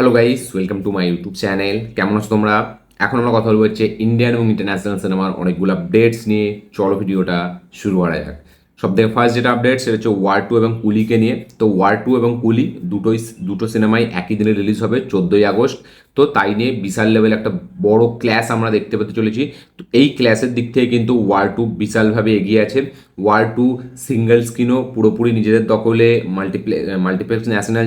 Hello guys, welcome to my YouTube channel. কেমন আছো তোমরা? এখন আমরা কথা বলবো হচ্ছে ইন্ডিয়ান এবং ইন্টারন্যাশনাল সিনেমার অনেকগুলো আপডেটস নিয়ে। চলো ভিডিওটা শুরু করা যাক। সব থেকে ফার্স্ট যেটা আপডেট সেটা হচ্ছে ওয়ার টু এবং কুলিকে নিয়ে। তো ওয়ার টু এবং কুলি দুটো সিনেমাই একই দিনে রিলিজ হবে 14ই আগস্ট। তো তাই নিয়ে বিশাল লেভেল একটা বড় ক্ল্যাশ আমরা দেখতে পেতে চলেছি। তো এই ক্ল্যাশের দিক থেকে কিন্তু ওয়ার টু বিশালভাবে এগিয়ে আছে। ওয়ার টু সিঙ্গেল স্ক্রিনও পুরোপুরি নিজেদের দখলে, মাল্টিপ্লেক্স ন্যাশনাল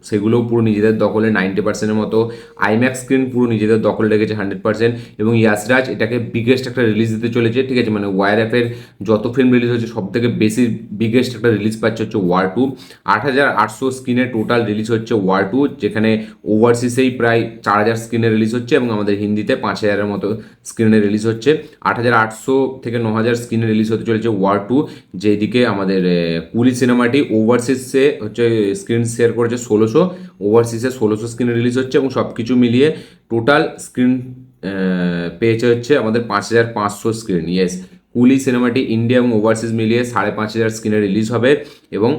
সেগুলোও পুরো নিজেদের দখলে 90%-এর মতো। আইম্যাক্স স্ক্রিন পুরো নিজেদের দখলে রেখেছে 100%। এবং ইয়াসরাজ এটাকে বিগেস্ট একটা রিলিজ দিতে চলেছে, ঠিক আছে? মানে ওয়াইআরএফের যত ফিল্ম রিলিজ হচ্ছে সব থেকে বেশি বিগেস্ট একটা রিলিজ পাচ্ছে হচ্ছে ওয়ার টু। 8,800 স্ক্রিনে টোটাল রিলিজ হচ্ছে ওয়ার টু, যেখানে ওভারসিসেই প্রায় 4,000 স্ক্রিনে রিলিজ হচ্ছে এবং আমাদের হিন্দিতে 5,000-এর মতো স্ক্রিনে রিলিজ হচ্ছে। 8,800 থেকে 9,000 স্ক্রিনে রিলিজ হতে চলেছে ওয়ার টু। যেদিকে আমাদের কুলি সিনেমাটি ওভারসিসে হচ্ছে স্ক্রিন শেয়ার করেছে 1,600, ওভারসিসে 1,600 স্ক্রিনে রিলিজ হচ্ছে এবং সব কিছু মিলিয়ে টোটাল স্ক্রিন পেয়েছে হচ্ছে আমাদের 5,500 স্ক্রিন। ইয়েস, কুলি সিনেমাটি ইন্ডিয়া এবং ওভারসিজ মিলিয়ে 5,500 স্ক্রিনে রিলিজ হবে। এবং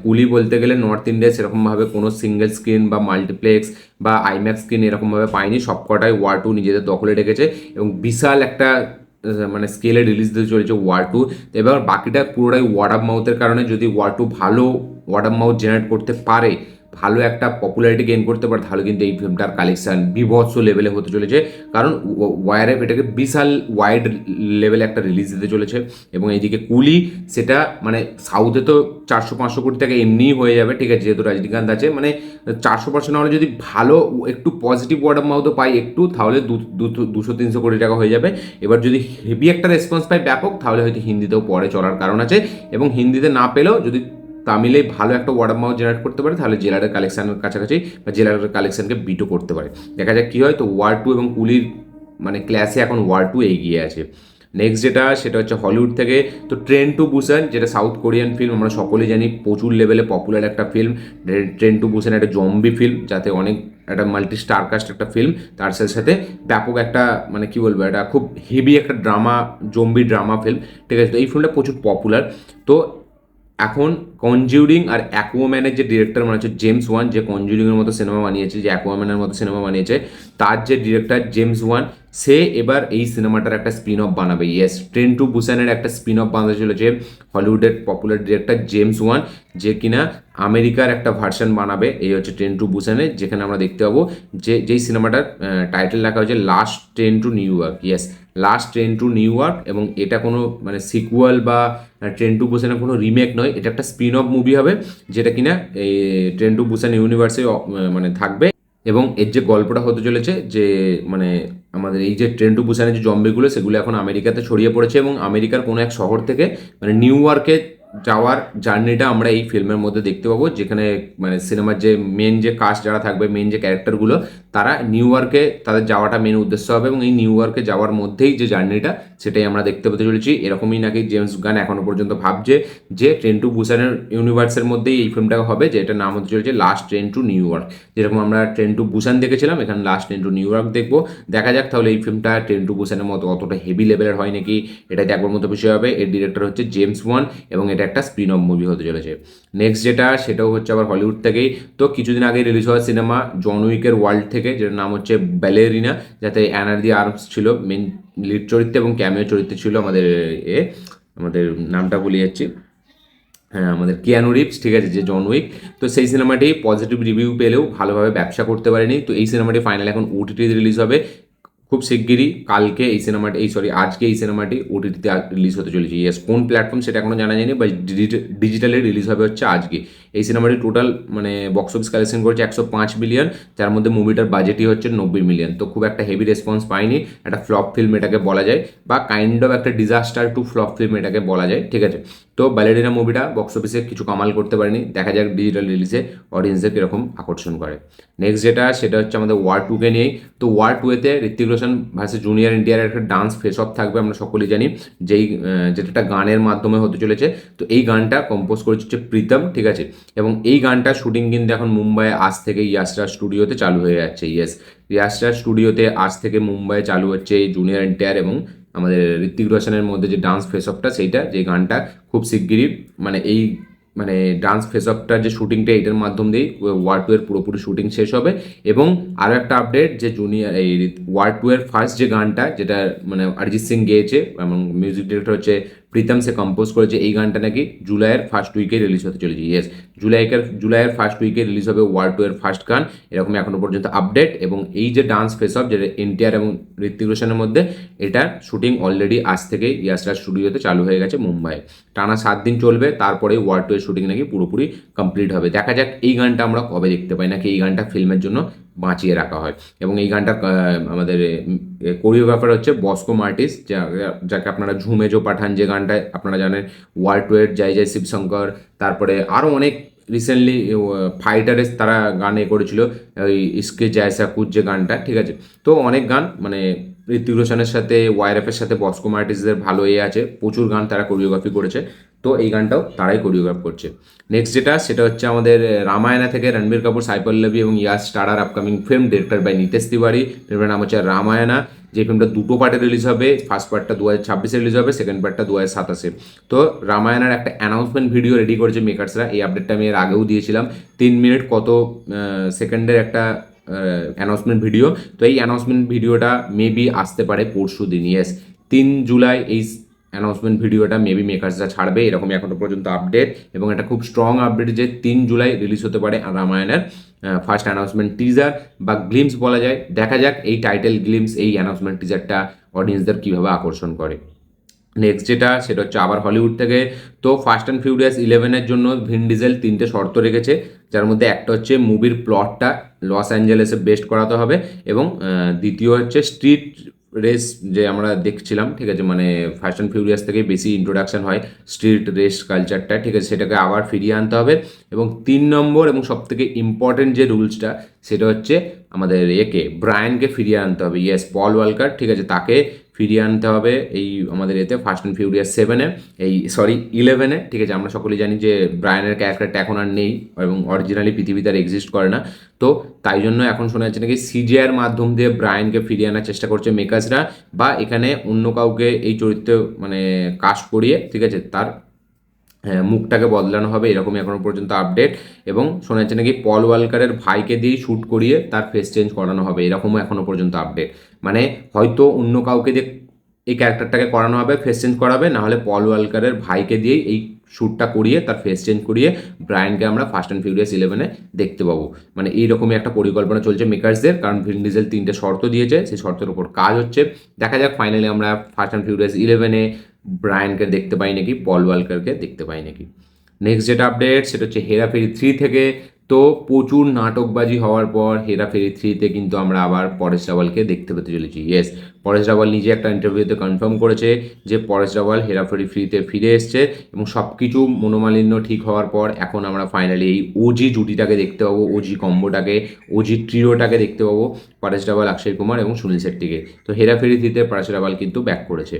কুলি বলতে গেলে নর্থ ইন্ডিয়া সেরকমভাবে কোনো সিঙ্গেল স্ক্রিন বা মাল্টিপ্লেক্স বা আইম্যাক্স স্ক্রিন এরকমভাবে পায়নি, সবকটাই ওয়ার টু নিজেদের দখলে রেখেছে এবং বিশাল একটা মানে স্কেলে রিলিজ দিতে চলেছে ওয়ার টু। এবার বাকিটা পুরোটাই ওয়ার্ড অফ মাউথের কারণে। যদি ওয়ার টু ভালো ওয়ার্ড অফ মাউথ জেনারেট করতে পারে, ভালো একটা পপুলারিটি গেইন করতে পারে, তাহলে কিন্তু এই ফিল্মটার কালেকশন বিভৎস লেভেলে হতে চলেছে। কারণ ওয়াইআরএফ এটাকে বিশাল ওয়াইড লেভেলে একটা রিলিজ দিতে চলেছে। এবং এইদিকে কুলি, সেটা মানে সাউথে তো 400-500 কোটি টাকা এমনিই হয়ে যাবে, ঠিক আছে, যেহেতু রজনীকান্ত আছে। মানে 400% না হলে যদি ভালো একটু পজিটিভ ওয়ার্ড অফ মাউথও পাই একটু, তাহলে 200-300 কোটি টাকা হয়ে যাবে। এবার যদি হেভি একটা রেসপন্স পাই ব্যাপক, তাহলে হয়তো হিন্দিতেও পরে চলার কারণ আছে। এবং হিন্দিতে না পেলেও যদি তামিলে ভালো একটা ওয়ার্ড অফ মাউথ জেনারেট করতে পারে, তাহলে জেলারের কালেকশনের কাছাকাছি বা জেলারের কালেকশনকে বিটও করতে পারে। দেখা যাক কী হয়। তো ওয়ার টু এবং কুলির মানে ক্লাসে এখন ওয়ার টু এগিয়ে আছে। নেক্সট যেটা সেটা হচ্ছে হলিউড থেকে। তো ট্রেন টু বুসান, যেটা সাউথ কোরিয়ান ফিল্ম, আমরা সকলেই জানি প্রচুর লেভেলে পপুলার একটা ফিল্ম। ট্রেন টু বুসান একটা জম্বি ফিল্ম, যাতে অনেক একটা মাল্টি স্টার কাস্ট একটা ফিল্ম, তার সাথে সাথে ব্যাপক একটা মানে কি বলবো, এটা খুব হেভি একটা ড্রামা, জম্বি ড্রামা ফিল্ম, ঠিক আছে? তো এই ফিল্মটা প্রচুর পপুলার। তো এখন কনজিউরিং আর অ্যাকুয়াম্যানের যে ডিরেক্টর মানে হচ্ছে জেমস ওয়ান, যে কনজিউরিংয়ের মতো সিনেমা বানিয়েছে, যে অ্যাকুয়াম্যানের মতো সিনেমা বানিয়েছে, তার যে ডিরেক্টর জেমস ওয়ান, সে এবার এই সিনেমাটার একটা স্পিন অফ বানাবে। ইয়েস, ট্রেন টু বুসানের একটা স্পিন অফ বানাতে চলেছে হলিউডের পপুলার ডিরেক্টর জেমস ওয়ান, যে কিনা আমেরিকার একটা ভার্সন বানাবে। এই হচ্ছে ট্রেন টু বুসানের, যেখানে আমরা দেখতে পাবো যেই সিনেমাটার টাইটেল লেখা হয়েছে last train two new York. Yes, last train two new York. এবং এটা কোনো মানে সিকুয়াল বা ট্রেন টু বুসানের কোনো রিমেক নয়, এটা একটা স্পিন অফ মুভি হবে, যেটা কিনা এই ট্রেন টু বুসান ইউনিভার্সে মানে থাকবে। এবং এর যে গল্পটা হতে চলেছে, যে মানে আমাদের এই যে ট্রেন টু বুসানের যে জম্বিগুলো, সেগুলো এখন আমেরিকাতে ছড়িয়ে পড়েছে এবং আমেরিকার কোনো এক শহর থেকে মানে নিউ ইয়র্কে যাওয়ার জার্নিটা আমরা এই ফিল্মের মধ্যে দেখতে পাবো। যেখানে মানে সিনেমার যে মেন যে কাস্ট যারা থাকবে, মেন যে ক্যারেক্টারগুলো, তারা নিউ ইয়র্কে তাদের যাওয়াটা মেন উদ্দেশ্য হবে। এবং এই নিউ ইয়র্কে যাওয়ার মধ্যেই যে জার্নিটা, সেটাই আমরা দেখতে পেতে চলেছি। এরকমই নাকি জেমস গান এখনো পর্যন্ত ভাবছে যে ট্রেন টু বুসানের ইউনিভার্সের মধ্যেই এই ফিল্মটা হবে, যে এটার নাম হতে চলেছে last train two new York. যেরকম আমরা ট্রেন টু বুসান দেখেছিলাম, এখানে last train two new York দেখবো। দেখা যাক তাহলে এই ফিল্মটা ট্রেন টু বুসানের মতো অতটা হেভি লেভেলের হয় নাকি, এটা দেখবার মতো বিষয় হবে। এর ডিরেক্টর হচ্ছে জেমস ওয়ান এবং এটা একটা স্পিন অফ মুভি হতে চলেছে। নেক্সট যেটা সেটাও হচ্ছে আবার হলিউড থেকেই। তো কিছুদিন আগে রিলিজ হওয়া সিনেমা জন উইকের ওয়ার্ল্ড থেকে, যেটার নাম হচ্ছে ব্যালেরিনা, যাতে অ্যানার দি আর্মস ছিল মেন লিড চরিত্রে এবং ক্যামিও চরিত্রে ছিল আমাদের এ আমাদের নামটা ভুলে যাচ্ছি, হ্যাঁ, আমাদের কিয়ানু রিভস, ঠিক আছে, যে জন উইক। তো সেই সিনেমাটি পজিটিভ রিভিউ পেলেও ভালোভাবে ব্যবসা করতে পারেনি। তো এই সিনেমাটি ফাইনাল এখন ওটিটিতে রিলিজ হবে খুব শিগগিরই। কালকে এই সিনেমাটি আজকে এই সিনেমাটি ওটিটিতে রিলিজ হতে চলেছে। ইয়েস, কোন প্ল্যাটফর্ম সেটা এখনো জানা যায়নি, বা ডিজিটালি রিলিজ হবে হচ্ছে আজকে। এই সিনেমাটি টোটাল মানে বক্স অফিস কালেকশন করেছে 105 মিলিয়ন, যার মধ্যে মুভিটার বাজেটই হচ্ছে 90 মিলিয়ন। তো খুব একটা হেভি রেসপন্স পায়নি, একটা ফ্লপ ফিল্ম এটাকে বলা যায়, বা কাইন্ড অফ একটা ডিজাস্টার টু ফ্লপ ফিল্ম এটাকে বলা যায়, ঠিক আছে? তো ব্যালেরিনা মুভিটা বক্স অফিসে কিছু কামাল করতে পারেনি, দেখা যাক ডিজিটাল রিলিজে অডিয়েন্সদের কীরকম আকর্ষণ করে। নেক্সট যেটা সেটা হচ্ছে আমাদের ওয়ার টুকে নিয়েই। তো ওয়ার টুয়েতে ঋত্বিক রোশন ভার্সেস জুনিয়র এনটিআর একটা ডান্স ফেস অফ থাকবে, আমরা সকলেই জানি, যেটা একটা গানের মাধ্যমে হতে চলেছে। তো এই গানটা কম্পোজ করেছে হচ্ছে প্রীতম, ঠিক আছে? এবং এই গানটা শুটিং কিন্তু এখন মুম্বাইয়ে আজ থেকে ইয়াসরাজ স্টুডিওতে চালু হয়ে যাচ্ছে। ইয়েস, ইয়াসরাজ স্টুডিওতে আজ থেকে মুম্বাইয়ে চালু হচ্ছে এই জুনিয়র এনটিআর এবং আমাদের ঋত্বিক রোশনের মধ্যে যে ডান্স ফেস অফটা, সেইটা যে গানটা খুব শিগগিরই মানে এই মানে ডান্স ফেস অফটার যে শুটিংটা এটার মাধ্যম দিয়েই ওয়ার টু এর পুরোপুরি শুটিং শেষ হবে। এবং আরও একটা আপডেট যে জুনিয়র এই ওয়ার টু এর ফার্স্ট যে গানটা যেটা মানে অরিজিৎ সিং গেয়েছে এবং মিউজিক ডিরেক্টর হচ্ছে প্রীতম সে কম্পোজ করেছে, এই গানটা নাকি জুলাইয়ের ফার্স্ট উইকে রিলিজ হতে চলেছে। ইয়েস, জুলাইয়ের ফার্স্ট উইকে রিলিজ হবে ওয়ার টু এর ফার্স্ট গান, এরকমই এখনো পর্যন্ত আপডেট। এবং এই যে ডান্স ফেস অফ যেটা এনটিআর এবং ঋত্বিক রোশনের মধ্যে, এটা শুটিং অলরেডি আজ থেকে ইয়াসরাজ স্টুডিওতে চালু হয়ে গেছে মুম্বাই। টানা 7 দিন চলবে, তারপরে ওয়ার টু এর শুটিং নাকি পুরোপুরি কমপ্লিট হবে। দেখা যাক এই গানটা আমরা কবে দেখতে পাই, নাকি এই গানটা ফিল্মের জন্য বাঁচিয়ে রাখা হয়। এবং এই গানটা আমাদের কোরিওগ্রাফার হচ্ছে বস্কো মার্টিস, যাকে আপনারা ঝুমে জো পাঠান যে গানটায় আপনারা জানেন, ওয়ার টু এর জয় জয় শিবশঙ্কর, তারপরে আরও অনেক রিসেন্টলি ফাইটারেস তারা গান করেছিল, ওই ইসকে জয়সা কুচ যে গানটা, ঠিক আছে। তো অনেক গান মানে ঋত্বিক রোশনের সাথে ওয়াইএফের সাথে বস্কো মার্টিসদের ভালো আছে, প্রচুর গান তারা কোরিওগ্রাফি করেছে। তো এই গানটাও তারাই কোরিওগ্রাফ করছে। নেক্সট যেটা সেটা হচ্ছে আমাদের রামায়ণা থেকে রণবীর কাপুর, সাই পল্লবী এবং Yash starrer upcoming film director by Nitesh Tiwari. ফিল্মের নাম হচ্ছে রামায়ণা, যে ফিল্মটা দুটো পার্টে রিলিজ হবে। ফার্স্ট পার্টটা 2026-এ রিলিজ হবে, সেকেন্ড পার্টটা 2027-এ। তো রামায়ণার একটা অ্যানাউন্সমেন্ট ভিডিও রেডি করেছে মেকার্সরা। এই আপডেটটা আমি এর আগেও দিয়েছিলাম, 3 মিনিট কত সেকেন্ডের একটা অ্যানাউন্সমেন্ট ভিডিও। তো এই অ্যানাউন্সমেন্ট ভিডিওটা মেবি আসতে পারে পরশু দিন। ইয়েস, 3 জুলাই এই অ্যানাউন্সমেন্ট ভিডিওটা মেবি মেকার্সরা ছাড়বে, এরকমই এখনো পর্যন্ত আপডেট। এবং এটা খুব স্ট্রং আপডেট যে 3 জুলাই রিলিজ হতে পারে রামায়ণের ফার্স্ট অ্যানাউন্সমেন্ট টিজার বা গ্লিমস বলা যায়। দেখা যাক এই টাইটেল গ্লিমস, এই অ্যানাউন্সমেন্ট টিজারটা অডিয়েন্সদের কীভাবে আকর্ষণ করে। নেক্সট যেটা সেটা হচ্ছে আবার হলিউড থেকে। তো ফাস্ট অ্যান্ড ফিউরিয়াস 11-এর জন্য ভিন ডিজেল 3টে শর্ত রেখেছে, যার মধ্যে একটা হচ্ছে মুভির প্লটটা লস অ্যাঞ্জেলেসে বেস্ট করাতে হবে, এবং দ্বিতীয় হচ্ছে স্ট্রিট রেস যে আমরা দেখছিলাম, ঠিক আছে, মানে ফাস্ট অ্যান্ড ফিউরিয়াস থেকে বেশি ইন্ট্রোডাকশন হয় স্ট্রিট রেস কালচারটা, ঠিক আছে, সেটাকে আবার ফিরিয়ে আনতে হবে। এবং 3 নম্বর এবং সবথেকে ইম্পর্টেন্ট যে রুলসটা সেটা হচ্ছে আমাদের ব্রায়ানকে ফিরিয়ে আনতে হবে। ইয়েস, পল ওয়ালকার, ঠিক আছে, তাকে ফিরিয়ে আনতে হবে এই আমাদের ফাস্ট অ্যান্ড ফিউরিয়াস 7-এ, 11-এ, ঠিক আছে। আমরা সকলেই জানি যে ব্রায়ানের ক্যারেক্টারটা এখন আর নেই এবং অরিজিনালি পৃথিবীতে আর এক্সিস্ট করে না। তো তাই জন্য এখন শোনা যাচ্ছে নাকি সিজিআইয়ের মাধ্যম দিয়ে ব্রায়ানকে ফিরিয়ে আনার চেষ্টা করছে মেকার্সরা, বা এখানে অন্য কাউকে এই চরিত্রে মানে কাস্ট করিয়ে, ঠিক আছে, তার মুখটাকে বদলানো হবে, এরকমই এখনো পর্যন্ত আপডেট। এবং শোনা যাচ্ছে নাকি পল ওয়ালকারের ভাইকে দিয়েই শ্যুট করিয়ে তার ফেস চেঞ্জ করানো হবে, এরকমও এখনো পর্যন্ত আপডেট। মানে হয়তো অন্য কাউকে দিয়ে এই ক্যারেক্টারটাকে করানো হবে, ফেস চেঞ্জ করাবে, নাহলে পল ওয়ালকারের ভাইকে দিয়েই এই শ্যুটটা করিয়ে তার ফেস চেঞ্জ করিয়ে ব্রায়ানকে আমরা ফাস্ট অ্যান্ড ফিউরিয়াস 11-এ দেখতে পাবো। মানে এইরকমই একটা পরিকল্পনা চলছে মেকার্সদের, কারণ ভিন ডিজেল 3টে শর্ত দিয়েছে, সেই শর্তের উপর কাজ হচ্ছে। দেখা যাক ফাইনালি আমরা ফাস্ট অ্যান্ড ফিউরিয়াস 11-এ ব্রায়ানকে দেখতে পাই নাকি, পল ওয়ালকারকে দেখতে পাই নাকি। নেক্সট যেটা আপডেট সেটা হচ্ছে হেরাফেরি 3 থেকে। তো প্রচুর নাটকবাজি হওয়ার পর হেরাফেরি 3-তে কিন্তু আমরা আবার পরেশ রাওয়ালকে দেখতে পেতে চলেছি। ইয়েস, পরেশ রাওয়াল নিজে একটা ইন্টারভিউতে কনফার্ম করেছে যে পরেশ রাওয়াল হেরাফেরি 3-তে ফিরে এসছে, এবং সব কিছু মনোমালিন্য ঠিক হওয়ার পর এখন আমরা ফাইনালি এই ওজি জুটিটাকে দেখতে পাবো, ওজি কম্বোটাকে, ওজি ট্রিওটাকে দেখতে পাবো, পরেশ রাওয়াল, অক্ষয় কুমার এবং সুনীল শেট্টিকে। তো হেরাফেরি 3-তে পরেশ রাওয়াল কিন্তু ব্যাক করেছে।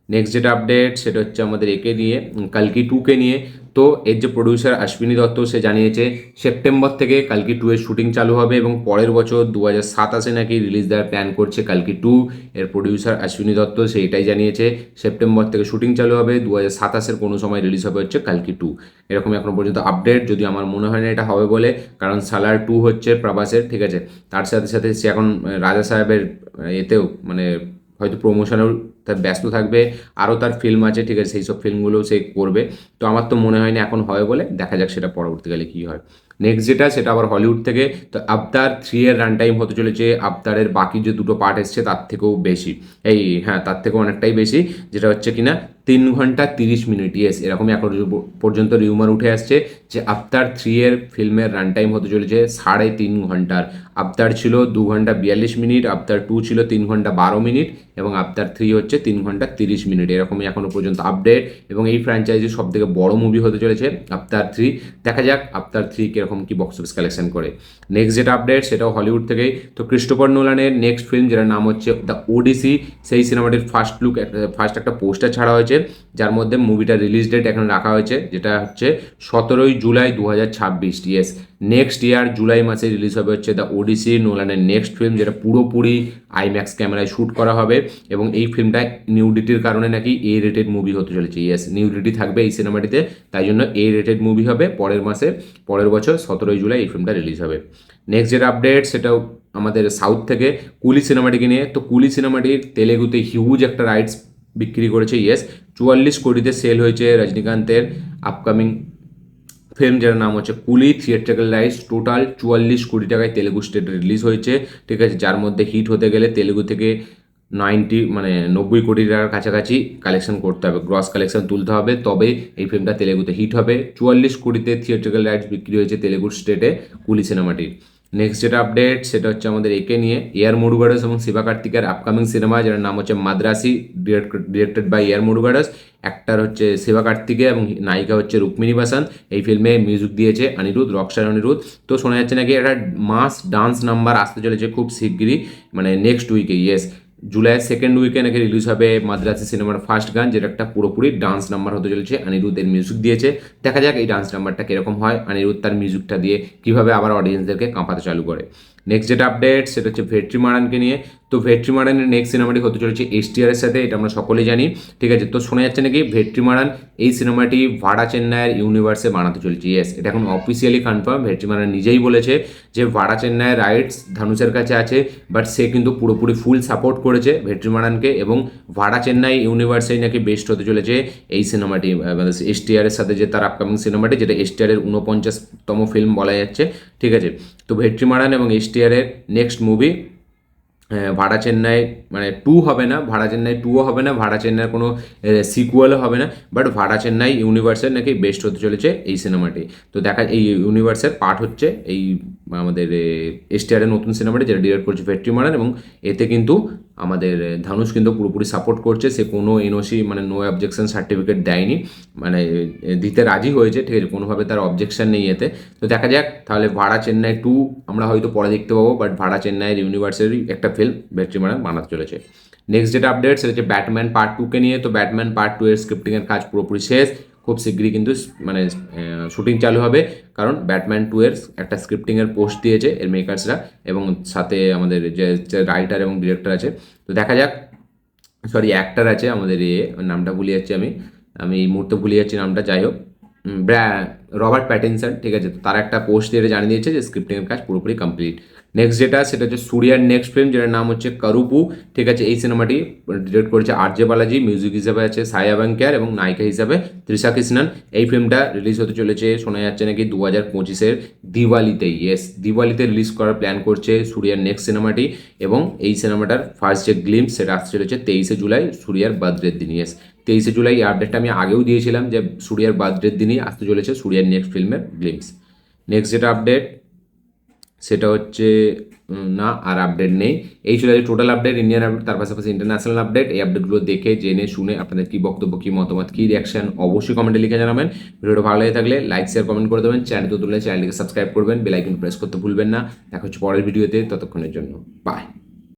নেক্সট যেটা আপডেট সেটা হচ্ছে আমাদের নিয়ে, কালকি 2-কে নিয়ে। তো এর যে প্রডিউসার অশ্বিনী দত্ত, সে জানিয়েছে সেপ্টেম্বর থেকে কালকি 2 এর শুটিং চালু হবে, এবং পরের বছর 2027-এ নাকি রিলিজ দেওয়ার প্ল্যান করছে কালকি 2। এর প্রডিউসার অশ্বিনী দত্ত সে এটাই জানিয়েছে, সেপ্টেম্বর থেকে শুটিং চালু হবে, 2027-এর কোনো সময় রিলিজ হবে হচ্ছে কালকি 2। এরকম এখনো পর্যন্ত আপডেট, যদি আমার মনে হয় না এটা হবে বলে, কারণ সালার 2 হচ্ছে প্রভাসের, ঠিক আছে, তার সাথে সাথে সে এখন রাজা সাহেবের এতেও মানে হয়তো প্রমোশনেও তার ব্যস্ত থাকবে, আরও তার ফিল্ম আছে, ঠিক আছে, সেই সব ফিল্মগুলোও সে করবে। তো আমার তো মনে হয় না এখন হবে বলে, দেখা যাক সেটা পরবর্তীকালে কী হয়। নেক্সট যেটা সেটা আবার হলিউড থেকে। তো আবতার 3 এর রান টাইম হতে চলেছে আবতারের বাকি যে 2টো পার্ট এসছে তার থেকেও বেশি, তার থেকেও অনেকটাই বেশি, যেটা হচ্ছে কিনা 3 ঘন্টা 30 মিনিট। ইয়েস, এরকমই এখন পর্যন্ত রিউমার উঠে আসছে যে আবতার 3 এর ফিল্মের রান টাইম হতে চলেছে 3.5 ঘন্টার। আবতার ছিল 2 ঘন্টা 42 মিনিট, আবতার 2 ছিল 3 ঘন্টা 12 মিনিট, এবং আবতার 3 হচ্ছে 3 ঘন্টা 30 মিনিট। এরকমই এখনও পর্যন্ত আপডেট, এবং এই ফ্র্যাঞ্চাইজির সব থেকে বড় মুভি হতে চলেছে আবতার 3। দেখা যাক আবতার 3 কীরকম কী বক্স অফিস কালেকশন করে। নেক্সট যেটা আপডেট সেটাও হলিউড থেকেই। তো ক্রিস্টোফার নোলানের নেক্সট ফিল্ম, যেটার নাম হচ্ছে দ্য ওডিসি, সেই সিনেমাটির ফার্স্ট একটা পোস্টার ছাড়া হয়েছে, হয়েছে, যার মধ্যে মুভিটা রিলিজ ডেট এখানে রাখা হয়েছে, যেটা হচ্ছে 17 July 2026। Yes, next year July মাসে রিলিজ হবে হচ্ছে দ্য ওডিসি, নোলানের নেক্সট ফিল্ম, যেটা পুরোপুরি আইম্যাক্স ক্যামেরায় শ্যুট করা হবে এবং এই ফিল্মটা নিউডিটির কারণে নাকি এ রেটেড মুভি হতে চলেছে। ইয়েস, নিউডিটি থাকবে এই সিনেমাটিতে, তাই জন্য এ রেটেড মুভি হবে। পরের বছর 17 জুলাই এই ফিল্মটা রিলিজ হবে। নেক্সট যেটা আপডেট সেটাও আমাদের সাউথ থেকে কুলি সিনেমাটিকে নিয়ে। তো কুলি সিনেমাটির তেলেগুতে হিউজ একটা রাইটস বিক্রি করেছে। ইয়েস, 44 কোটিতে সেল হয়েছে রজনীকান্তের আপকামিং ফিল্ম, যার নাম হচ্ছে কুলি। থিয়েট্রিক্যাল রাইটস টোটাল 44 কোটি টাকায় তেলেগু স্টেটে রিলিজ হয়েছে, ঠিক আছে, যার মধ্যে হিট হতে গেলে তেলেগু থেকে 90 কোটি টাকার কাছাকাছি কালেকশন করতে হবে, গ্রস কালেকশন তুলতে হবে, তবে এই ফিল্মটা তেলেগুতে হিট হবে। 44 কোটিতে থিয়েট্রিক্যাল রাইটস বিক্রি হয়েছে তেলেগুর স্টেটে কুলি সিনেমাটির। নেক্সট যেটা আপডেট সেটা হচ্ছে আমাদের একে নিয়ে। এয়ার মুরুগাডাস এবং শিবা কার্তিকের আপকামিং সিনেমা, যার নাম হচ্ছে Madrasi, directed by air মুরুগাডাস। Actor হচ্ছে শিবা কার্তিকে এবং নায়িকা হচ্ছে রুক্মিণী বাসান। এই ফিল্মে মিউজিক দিয়েছে অনিরুদ্ধ, রকস্টার অনিরুদ্ধ। তো শোনা যাচ্ছে নাকি একটা মাস ডান্স নাম্বার আসতে চলেছে খুব শিগগিরই, মানে নেক্সট উইকে। ইয়েস, জুলাইয়ের সেকেন্ড উইকে নাকি রিলিজ হবে মাদ্রাসি সিনেমার ফার্স্ট গান, যেটা একটা পুরোপুরি ডান্স নাম্বার হতে চলেছে। অনিরুদ্ধের মিউজিক দিয়েছে, দেখা যাক এই ডান্স নাম্বারটা কীরকম হয়, অনিরুদ্ধ তার মিউজিকটা দিয়ে কীভাবে আবার অডিয়েন্সদেরকে কাঁপাতে চালু করে। নেক্সট যেটা আপডেট সেটা হচ্ছে ভেট্রিমারানকে নিয়ে। তো ভেট্রিমারানের নেক্সট সিনেমাটি হতে চলেছে এসটিআরের সাথে, এটা আমরা সকলেই জানি, ঠিক আছে। তো শোনা যাচ্ছে নাকি ভেট্রিমারান এই সিনেমাটি ভাড়া চেন্নাইয়ের ইউনিভার্সে বানাতে চলেছে। ইয়েস, এটা এখন অফিসিয়ালি কনফার্ম। ভেট্রিমারান নিজেই বলেছে যে ভাড়া চেন্নাইয়ের রাইটস ধানুষের কাছে আছে, বাট সে কিন্তু পুরোপুরি ফুল সাপোর্ট করেছে ভেট্রিমারানকে, এবং ভাড়া চেন্নাই ইউনিভার্সেই নাকি বেস্ট হতে চলেছে এই সিনেমাটি, এসটিআরের সাথে যে তার আপকামিং সিনেমাটি, যেটা এসটিআরের 49তম ফিল্ম বলা যাচ্ছে, ঠিক আছে। তো ভেট্রিমারান এবং এসটিআরের নেক্সট মুভি ভাড়া চেন্নাই, মানে 2 হবে না, ভাড়া চেন্নাই 2ও হবে না, ভাড়া চেন্নাইয়ের কোনো সিকুয়েলও হবে না, বাট ভাড়া চেন্নাই ইউনিভার্সের নাকি বেস্ট হতে চলেছে এই সিনেমাটি। তো দেখা এই ইউনিভার্সের পার্ট হচ্ছে এই আমাদের এসটিআরের নতুন সিনেমাটি, যেটা ডিরেক্ট করছে ভেট্রিমারান, এবং এতে কিন্তু আমাদের ধানুষ কিন্তু পুরোপুরি সাপোর্ট করছে। সে কোনো এনওসি মানে নো অবজেকশন সার্টিফিকেট দেয়নি, মানে দিতে রাজি হয়েছে, ঠিক আছে, কোনোভাবে তার অবজেকশন নেই এতে। তো দেখা যাক তাহলে ভাড়া চেন্নাই 2 আমরা হয়তো পরে দেখতে পাবো, বাট ভাড়া চেন্নাইয়ের ইউনিভার্সেরই একটা ফিল্ম ভেট্রিমারান বানাতে চলেছে। নেক্সট যেটা আপডেট সেটা হচ্ছে ব্যাটম্যান পার্ট 2কে নিয়ে। তো ব্যাটম্যান পার্ট 2 এর স্ক্রিপ্টিংয়ের কাজ পুরোপুরি শেষ, খুব শীঘ্রই কিন্তু মানে শুটিং চালু হবে, কারণ ব্যাটম্যান 2 এর একটা স্ক্রিপ্টিংয়ের পোস্ট দিয়েছে এর মেকার্সরা, এবং সাথে আমাদের যে রাইটার এবং ডিরেক্টর আছে। তো দেখা যাক, সরি অ্যাক্টার আছে আমাদের নামটা ভুলে যাচ্ছি আমি এই মুহূর্তে ভুলে যাচ্ছি নামটা, যাই হোক, রবার্ট প্যাটিনসন, ঠিক আছে। তো তার একটা পোস্ট দিয়ে জানিয়ে দিয়েছে যে স্ক্রিপ্টিংয়ের কাজ পুরোপুরি কমপ্লিট। নেক্সট যেটা সেটা হচ্ছে সূর্যার নেক্সট ফিল্ম, যেটার নাম হচ্ছে কারুপু, ঠিক আছে। এই সিনেমাটি ডিরেক্ট করেছে আরজে বালাজি, মিউজিক হিসাবে আছে সায়া ব্যাংকের এবং নায়িকা হিসাবে তৃষা কৃষ্ণন। এই ফিল্মটা রিলিজ হতে চলেছে শোনা যাচ্ছে নাকি 2025-এর দিওয়ালিতে। ইয়েস, দিওয়ালিতে রিলিজ করার প্ল্যান করছে সূর্যার নেক্সট সিনেমাটি, এবং এই সিনেমাটার ফার্স্ট যে গ্লিমস সেটা আসতে চলেছে 23 জুলাই, সূর্যার বার্থডের দিন। ইয়েস, 23 জুলাই, এই আপডেটটা আমি আগেও দিয়েছিলাম যে সূর্যার বার্থডের দিনই আসতে চলেছে সূর্যার নেক্সট ফিল্মের গ্লিমস। নেক্সট যেটা আপডেট সেটা হচ্ছে না, আর আপডেট নেই। এই ছিল টোটাল আপডেট, ইন্ডিয়ান আপডেট, তার পাশাপাশি ইন্টারন্যাশনাল আপডেট। এই আপডেটগুলো দেখে জেনে শুনে আপনাদের কী বক্তব্য, কী মতামত, কী রিয়াকশন অবশ্যই কমেন্টে লিখে জানাবেন। ভিডিওটা ভালো লাগে থাকলে লাইক শেয়ার কমেন্ট করে দেবেন, চ্যানেল তুললে চ্যানেলটিকে সাবস্ক্রাইব করবেন, বেল আইকন প্রেস করতে ভুলবেন না। দেখা হচ্ছে পরের ভিডিওতে, ততক্ষণের জন্য বাই।